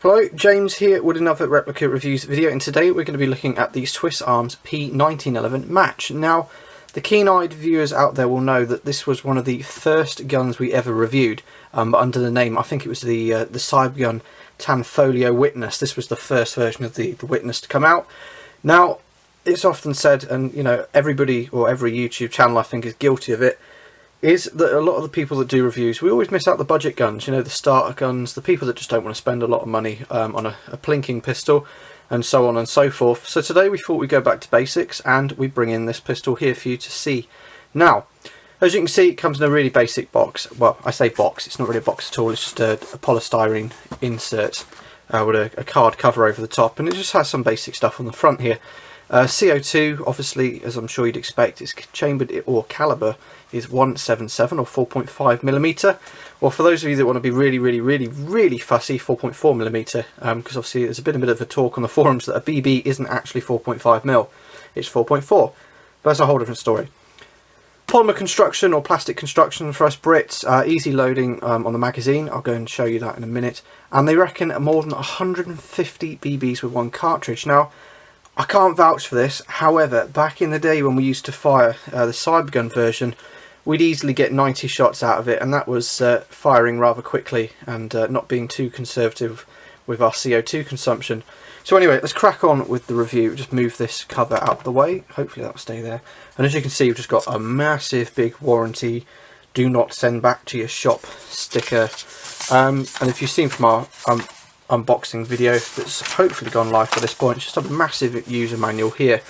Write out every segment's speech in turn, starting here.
Hello, James here with another replica reviews video, and today we're going to be looking at the Swiss Arms P1911 Match. Now, the keen-eyed viewers out there will know that this was one of the first guns we ever reviewed, under the name, I think it was the Cybergun Tanfoglio Witness. This was the first version of the Witness to come out. Now, it's often said, and you know, everybody or every YouTube channel I think is guilty of it, is that a lot of the people that do reviews, we always miss out the budget guns, you know, the starter guns, the people that just don't want to spend a lot of money on a plinking pistol, and so on and so forth. So today we thought we'd go back to basics, and we bring in this pistol here for you to see. Now, as you can see, it comes in a really basic box. Well, I say box, it's not really a box at all, it's just a polystyrene insert with a card cover over the top, and it just has some basic stuff on the front here. CO2, obviously, as I'm sure you'd expect, its chambered or caliber is 177 or 4.5mm, or for those of you that want to be really fussy, 4.4mm, because obviously there's a bit of a talk on the forums that a BB isn't actually 4.5mm, it's 4.4, but that's a whole different story. Polymer construction or plastic construction for us Brits, easy loading on the magazine, I'll go and show you that in a minute, and they reckon more than 150 BBs with one cartridge. Now, I can't vouch for this, however, back in the day when we used to fire the Cybergun version, we'd easily get 90 shots out of it, and that was firing rather quickly and not being too conservative with our CO2 consumption. So anyway, let's crack on with the review. Just move this cover out of the way, hopefully that'll stay there. And as you can see, we've just got a massive big warranty, do not send back to your shop sticker. And if you've seen from our unboxing video that's hopefully gone live by this point, it's just a massive user manual here.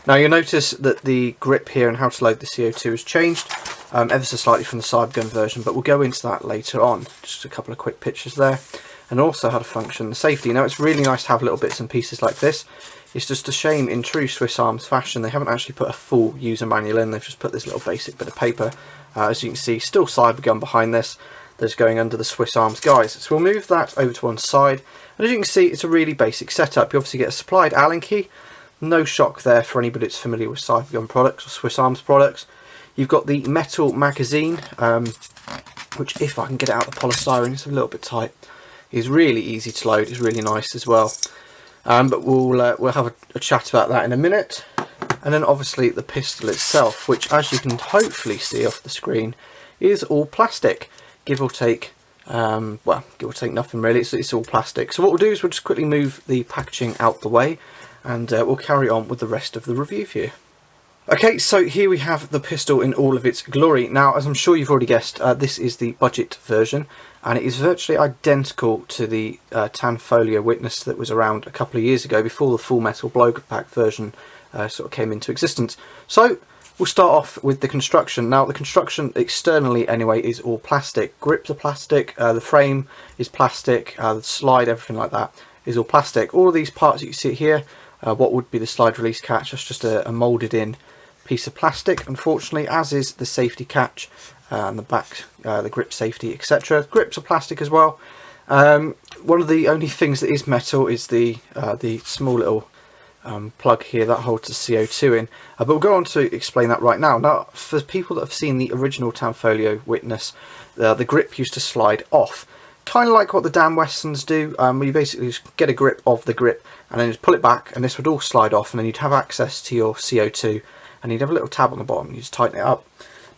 Now you'll notice that the grip here and how to load the CO2 has changed ever so slightly from the Cybergun version, but we'll go into that later on. Just a couple of quick pictures there, and also how to function the safety. Now it's really nice to have little bits and pieces like this. It's just a shame in true Swiss Arms fashion they haven't actually put a full user manual in, they've just put this little basic bit of paper. As you can see, still Cybergun behind this, that's going under the Swiss Arms guys. So we'll move that over to one side, and as you can see, it's a really basic setup. You obviously get a supplied Allen key, no shock there for anybody that's familiar with Cybergun products or Swiss Arms products. You've got the metal magazine, which, if I can get it out of the polystyrene, it's a little bit tight, is really easy to load, it's really nice as well. But we'll have a chat about that in a minute. And then obviously the pistol itself, which, as you can hopefully see off the screen, is all plastic. Give or take, well, give or take nothing really, it's all plastic. So what we'll do is we'll just quickly move the packaging out the way, and we'll carry on with the rest of the review for you. Okay, so here we have the pistol in all of its glory. Now, as I'm sure you've already guessed, this is the budget version, and it is virtually identical to the Tanfoglio Witness that was around a couple of years ago, before the full metal blowback version sort of came into existence. So we'll start off with the construction. Now, the construction externally anyway is all plastic. Grips are plastic, the frame is plastic, the slide, everything like that is all plastic. All of these parts that you see here, what would be the slide release catch, that's just a moulded in piece of plastic, unfortunately, as is the safety catch and the back, the grip safety, etc. Grips are plastic as well. One of the only things that is metal is the small little plug here that holds the CO2 in, but we'll go on to explain that right now. Now, for people that have seen the original Tanfoglio Witness, the grip used to slide off, kind of like what the Dan Westons do, where you basically just get a grip of the grip and then just pull it back, and this would all slide off, and then you'd have access to your CO2, and you'd have a little tab on the bottom, you just tighten it up.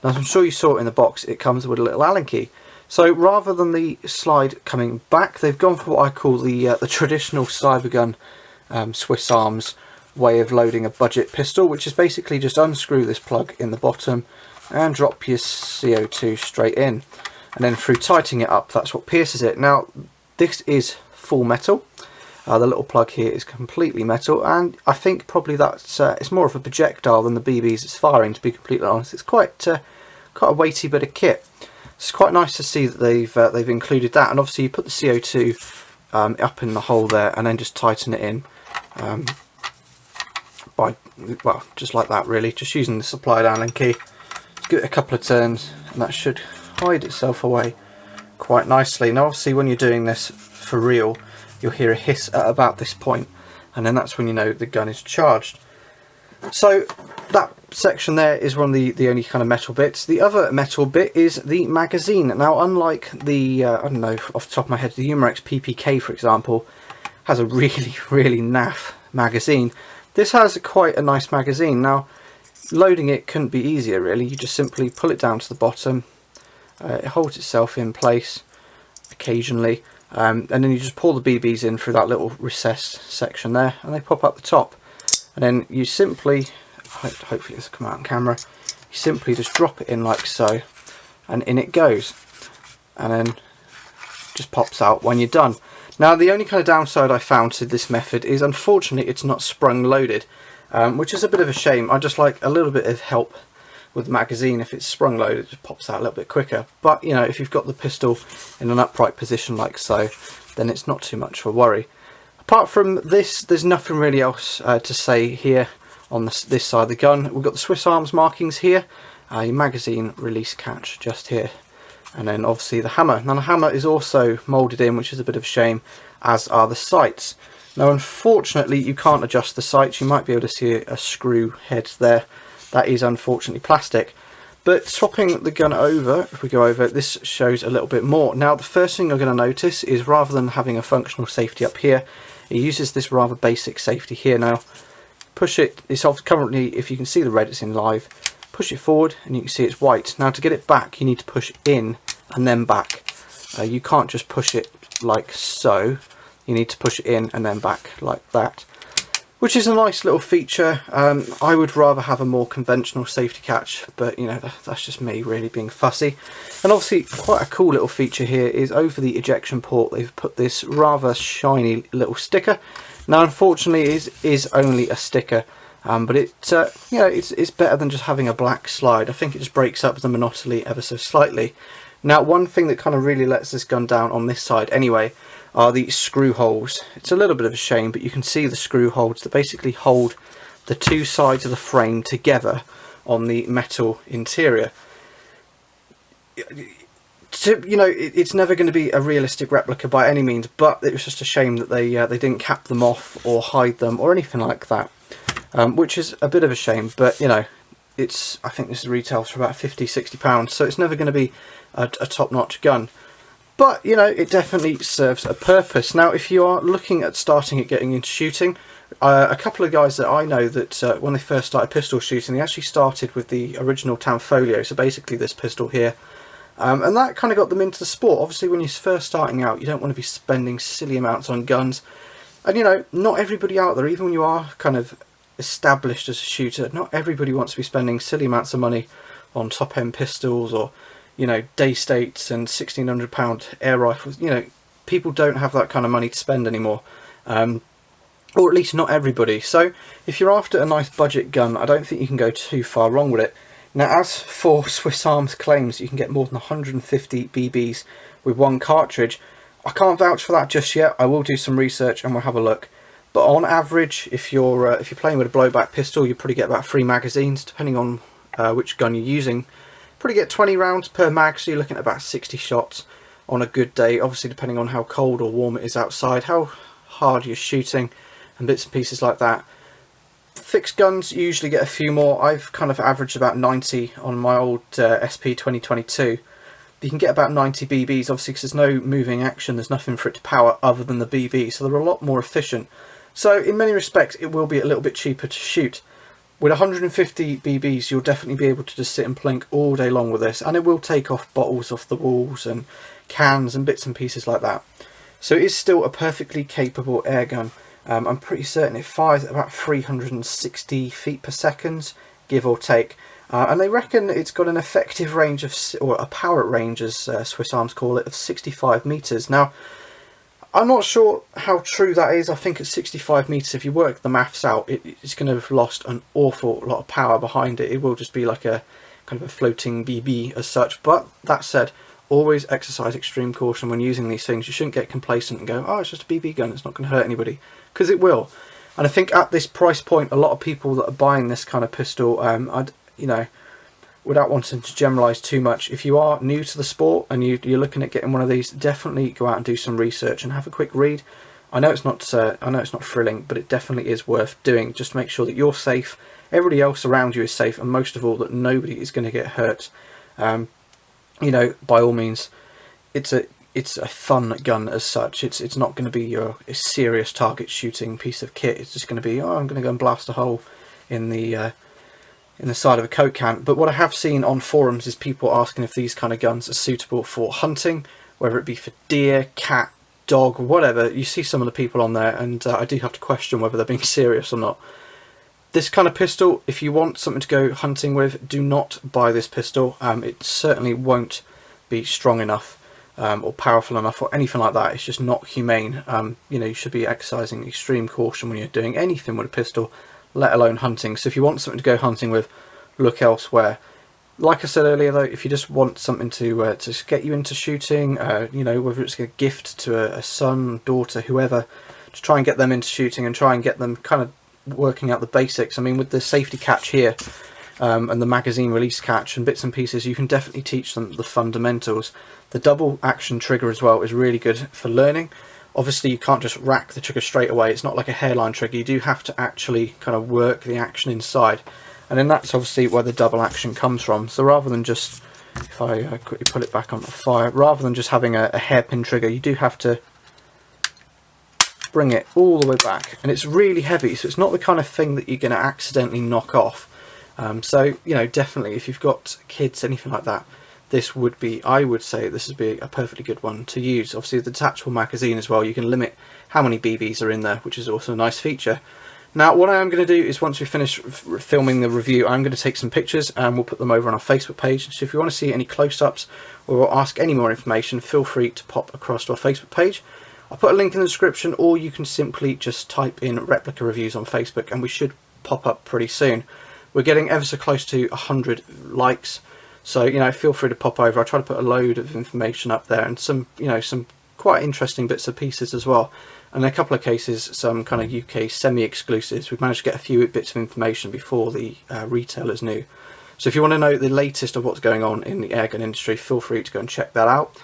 Now, as I'm sure you saw it in the box, it comes with a little Allen key. So rather than the slide coming back, they've gone for what I call the traditional Cybergun Swiss Arms way of loading a budget pistol, which is basically just unscrew this plug in the bottom and drop your CO2 straight in, and then through tightening it up, that's what pierces it. Now, this is full metal. The little plug here is completely metal, and I think probably that's it's more of a projectile than the BBs it's firing, to be completely honest. It's quite a weighty bit of kit. It's quite nice to see that they've included that, and obviously you put the CO2 up in the hole there, and then just tighten it in by, well, just like that really, just using the supplied Allen key. Give it a couple of turns, and that should hide itself away quite nicely. Now, obviously, when you're doing this for real, you'll hear a hiss at about this point, and then that's when you know the gun is charged. So that section there is one of the only kind of metal bits. The other metal bit is the magazine. Now, unlike the, I don't know, off the top of my head, the Umarex PPK, for example, has a really, really naff magazine. This has quite a nice magazine. Now, loading it couldn't be easier, really. You just simply pull it down to the bottom. It holds itself in place occasionally. And then you just pull the BBs in through that little recessed section there, and they pop up the top. And then you simply, hopefully this will come out on camera, you simply just drop it in like so, and in it goes. And then just pops out when you're done. Now, the only kind of downside I found to this method is, unfortunately, it's not sprung loaded, which is a bit of a shame. I just like a little bit of help with the magazine. If it's sprung loaded, it just pops out a little bit quicker. But, you know, if you've got the pistol in an upright position like so, then it's not too much of a worry. Apart from this, there's nothing really else to say here on this side of the gun. We've got the Swiss Arms markings here, your magazine release catch just here, and then obviously the hammer. Now, the hammer is also moulded in, which is a bit of a shame, as are the sights. Now, unfortunately, you can't adjust the sights. You might be able to see a screw head there. That is unfortunately plastic. But swapping the gun over, if we go over, this shows a little bit more. Now, the first thing you're going to notice is, rather than having a functional safety up here, it uses this rather basic safety here. Now, push it, it's currently, if you can see the red, it's in live. Push it forward and you can see it's white. Now, to get it back, you need to push in and then back. You can't just push it like so. You need to push it in and then back like that, which is a nice little feature. I would rather have a more conventional safety catch, but you know, that's just me really being fussy. And obviously, quite a cool little feature here is over the ejection port, they've put this rather shiny little sticker. Now, unfortunately, it is only a sticker, but you know, it's better than just having a black slide. I think it just breaks up the monotony ever so slightly. Now, one thing that kind of really lets this gun down on this side anyway are the screw holes. It's a little bit of a shame, but you can see the screw holes that basically hold the two sides of the frame together on the metal interior. You know, it's never going to be a realistic replica by any means, but it was just a shame that they didn't cap them off or hide them or anything like that, which is a bit of a shame. But you know, I think this retails for about £50–60, so it's never going to be a top-notch gun. But, you know, it definitely serves a purpose. Now, if you are looking at getting into shooting, a couple of guys that I know that when they first started pistol shooting, they actually started with the original tanfoglio, so basically this pistol here. And that kind of got them into the sport. Obviously, when you're first starting out, you don't want to be spending silly amounts on guns. And, you know, not everybody out there, even when you are kind of established as a shooter, not everybody wants to be spending silly amounts of money on top-end pistols or, you know, day states and £1,600 air rifles. You know, people don't have that kind of money to spend anymore, or at least not everybody. So if you're after a nice budget gun, I don't think you can go too far wrong with it. Now, as for Swiss Arms claims you can get more than 150 BBs with one cartridge, I can't vouch for that just yet. I will do some research and we'll have a look. But on average, if you're playing with a blowback pistol, you probably get about 3 magazines, depending on which gun you're using. Probably get 20 rounds per mag, so you're looking at about 60 shots on a good day. Obviously, depending on how cold or warm it is outside, how hard you're shooting, and bits and pieces like that. Fixed guns usually get a few more. I've kind of averaged about 90 on my old SP 2022. You can get about 90 BBs, obviously, because there's no moving action. There's nothing for it to power other than the BB, so they're a lot more efficient. So in many respects, it will be a little bit cheaper to shoot. With 150 BBs, you'll definitely be able to just sit and plink all day long with this, and it will take off bottles off the walls and cans and bits and pieces like that. So it is still a perfectly capable air gun. I'm pretty certain it fires at about 360 feet per second, give or take. And they reckon it's got an effective range of, or a power range as Swiss Arms call it, of 65 metres. Now, I'm not sure how true that is. I think at 65 metres, if you work the maths out, it's going to have lost an awful lot of power behind it. It will just be like a kind of a floating BB as such. But that said, always exercise extreme caution when using these things. You shouldn't get complacent and go, oh, it's just a BB gun, it's not going to hurt anybody, because it will. And I think at this price point, a lot of people that are buying this kind of pistol, you know, without wanting to generalise too much, if you are new to the sport and you're looking at getting one of these, definitely go out and do some research and have a quick read. I know it's not thrilling, but it definitely is worth doing. Just to make sure that you're safe everybody else around you is safe, and most of all that nobody is going to get hurt. You know, by all means, it's a fun gun as such. It's not going to be your serious target shooting piece of kit. It's just going to be, oh, I'm going to go and blast a hole in the side of a Coke can. But what I have seen on forums is people asking if these kind of guns are suitable for hunting, whether it be for deer, cat, dog, whatever. You see some of the people on there, and I do have to question whether they're being serious or not. This kind of pistol, if you want something to go hunting with, do not buy this pistol. It certainly won't be strong enough or powerful enough or anything like that. It's just not humane. You know, you should be exercising extreme caution when you're doing anything with a pistol, let alone hunting. So if you want something to go hunting with, look elsewhere. Like I said earlier though, if you just want something to get you into shooting, you know, whether it's a gift to a son, daughter, whoever, to try and get them into shooting and try and get them kind of working out the basics. I mean, with the safety catch here and the magazine release catch and bits and pieces, you can definitely teach them the fundamentals. The double action trigger as well is really good for learning. Obviously you can't just rack the trigger straight away. It's not like a hairline trigger. You do have to actually kind of work the action inside, and then that's obviously where the double action comes from. So rather than just, if I quickly put it back on the fire, rather than just having a hairpin trigger, you do have to bring it all the way back, and it's really heavy, so it's not the kind of thing that you're going to accidentally knock off. So you know, definitely if you've got kids, anything like that, this would be, I would say this would be a perfectly good one to use. Obviously the detachable magazine as well, you can limit how many BBs are in there, which is also a nice feature. Now what I am going to do is, once we finish filming the review, I'm going to take some pictures and we'll put them over on our Facebook page. So if you want to see any close-ups or ask any more information, feel free to pop across to our Facebook page. I'll put a link in the description, or you can simply just type in replica reviews on Facebook and we should pop up pretty soon. We're getting ever so close to 100 likes, so you know, feel free to pop over. I try to put a load of information up there, and some, you know, some quite interesting bits and pieces as well, and in a couple of cases some kind of UK semi-exclusives. We've managed to get a few bits of information before the retailers knew. So if you want to know the latest of what's going on in the airgun industry, feel free to go and check that out.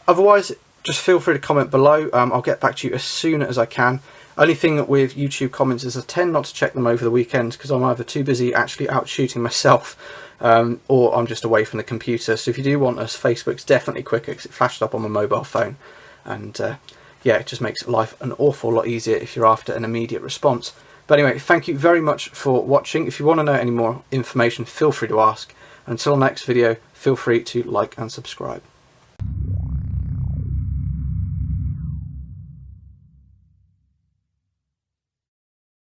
Otherwise, just feel free to comment below. I'll get back to you as soon as I can. Only thing with YouTube comments is I tend not to check them over the weekend because I'm either too busy actually out shooting myself or I'm just away from the computer. So if you do want us, Facebook's definitely quicker because it flashes up on my mobile phone, and yeah, it just makes life an awful lot easier if you're after an immediate response. But anyway, thank you very much for watching. If you want to know any more information, feel free to ask. Until next video, feel free to like and subscribe.